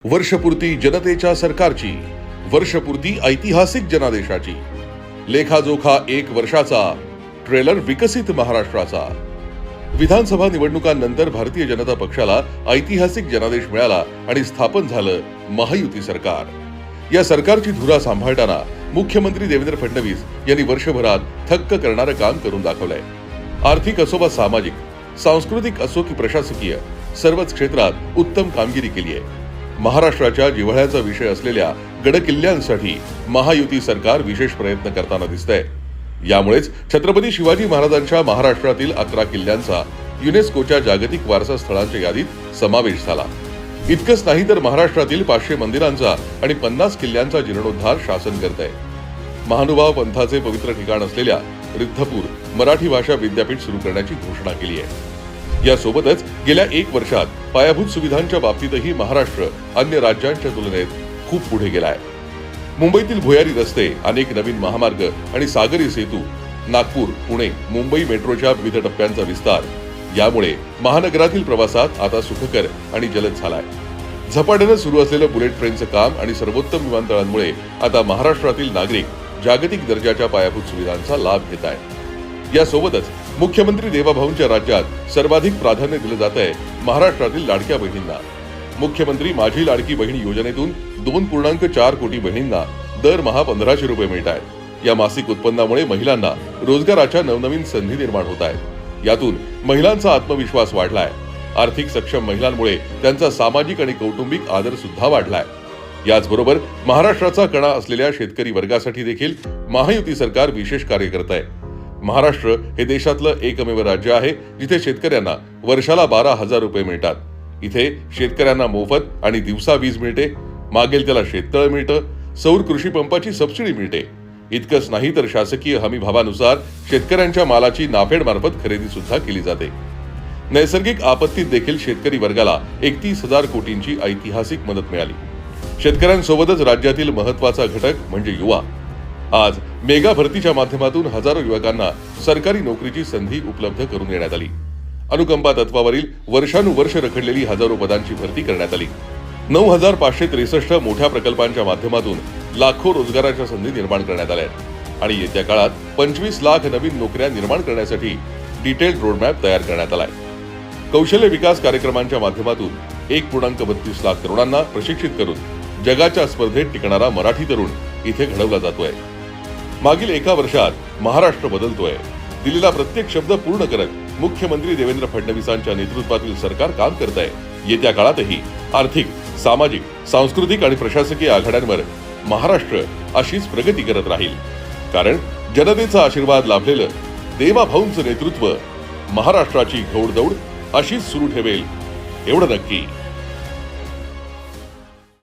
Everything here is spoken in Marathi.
वर्षपूर्ती जनतेच्या सरकारची, वर्षपूर्ती ऐतिहासिक जनादेशाची, लेखाजोखा 1 वर्षाचा, ट्रेलर विकसित महाराष्ट्राचा। विधानसभा निवडणुकांनंतर भारतीय जनता पक्षाला ऐतिहासिक जनादेश मिळाला आणि स्थापन झालं महायुती सरकार। या सरकारची धुरा सांभाळताना मुख्यमंत्री देवेंद्र फडणवीस यांनी वर्षभरात थक्क करणारं काम करून दाखवलंय। आर्थिक असो वा सामाजिक, सांस्कृतिक असो की प्रशासकीय, सर्वच क्षेत्रात उत्तम कामगिरी केली आहे। महाराष्ट्राच्या जिव्हाळ्याचा विषय असलेल्या गडकिल्ल्यांसाठी महायुती सरकार विशेष प्रयत्न करताना दिसतंय। यामुळेच छत्रपती शिवाजी महाराजांच्या महाराष्ट्रातील 11 किल्ल्यांचा युनेस्कोच्या जागतिक वारसा स्थळांच्या यादीत समावेश झाला। इतकंच नाही तर महाराष्ट्रातील 500 मंदिरांचा आणि 50 किल्ल्यांचा जीर्णोद्धार शासन करतंय। महानुभाव पंथाचे पवित्र ठिकाण असलेल्या रिद्धपूर मराठी भाषा विद्यापीठ सुरू करण्याची घोषणा केली आहे। यासोबतच गेल्या 1 वर्षात पायाभूत सुविधांच्या बाबतीतही महाराष्ट्र अन्य राज्यांच्या तुलनेत खूप पुढे गेलाय। मुंबईतील भुयारी रस्ते, अनेक नवीन महामार्ग आणि सागरी सेतू, नागपूर, पुणे, मुंबई मेट्रोच्या विविध टप्प्यांचा विस्तार यामुळे महानगरातील प्रवासात आता सुखकर आणि जलद झालाय। झपाट्याने सुरू असलेलं बुलेट ट्रेनचं काम आणि सर्वोत्तम विमानतळांमुळे आता महाराष्ट्रातील नागरिक जागतिक दर्जाच्या पायाभूत सुविधांचा लाभ घेत आहेत। यासोबतच मुख्यमंत्री देवाभाऊंच्या राज्यात सर्वाधिक प्राधान्य दिलं जात आहे महाराष्ट्रातील लाडक्या बहिणींना। मुख्यमंत्री माझी लाडकी बहीण योजनेतून 2.4 कोटी बहिणींना दरमहा 1500 रुपये मिळत आहेत। या मासिक उत्पन्नामुळे महिलांना रोजगाराच्या नवनवीन संधी निर्माण होत आहेत। यातून महिलांचा आत्मविश्वास वाढलाय। आर्थिक सक्षम महिलांमुळे त्यांचा सामाजिक आणि कौटुंबिक आदर सुद्धा वाढलाय। याचबरोबर महाराष्ट्राचा कणा असलेल्या शेतकरी वर्गासाठी देखील महायुती सरकार विशेष कार्य करत आहे। महाराष्ट्र हे देशातलं एकमेव राज्य आहे जिथे शेतकऱ्यांना वर्षाला 12,000 रुपये मिळतात। इथे शेतकऱ्यांना मोफत आणि दिवसा वीज मिळते, मागेल त्याला शेततळ मिळतं, सौर कृषी पंपाची सबसिडी मिळते। इतकंच नाही तर शासकीय हमी भावानुसार शेतकऱ्यांच्या मालाची नाफेड मार्फत खरेदी सुद्धा केली जाते। नैसर्गिक आपत्तीत देखील शेतकरी वर्गाला 31,000 कोटींची ऐतिहासिक मदत मिळाली। शेतकऱ्यांसोबतच राज्यातील महत्त्वाचा घटक म्हणजे युवा। आज मेगा भरतीच्या माध्यमातून हजारो युवकांना सरकारी नोकरीची संधी उपलब्ध करून देण्यात आली। अनुकंपा तत्वावरील वर्षानुवर्ष रखडलेली हजारो पदांची भरती करण्यात आली। 9,563 मोठ्या प्रकल्पांच्या माध्यमातून लाखो रोजगाराच्या संधी निर्माण करण्यात आल्या आणि येत्या काळात 25 लाख नवीन नोकऱ्या निर्माण करण्यासाठी डिटेल्ड रोडमॅप तयार करण्यात आलाय। कौशल्य विकास कार्यक्रमांच्या माध्यमातून 1.32 लाख तरुणांना प्रशिक्षित करून जगाच्या स्पर्धेत टिकणारा मराठी तरुण इथे घडवला जातोय। मागील 1 वर्षात महाराष्ट्र बदलतोय। दिलेला प्रत्येक शब्द पूर्ण करत मुख्यमंत्री देवेंद्र फडणवीसांच्या नेतृत्वातील सरकार काम करत आहे। येत्या काळातही आर्थिक, सामाजिक, सांस्कृतिक आणि प्रशासकीय आघाड्यांवर महाराष्ट्र अशीच प्रगती करत राहील। कारण जनतेचा आशीर्वाद लाभलेलं देवाभाऊंचं नेतृत्व महाराष्ट्राची घोडदौड अशीच सुरू ठेवेल, एवढं नक्की।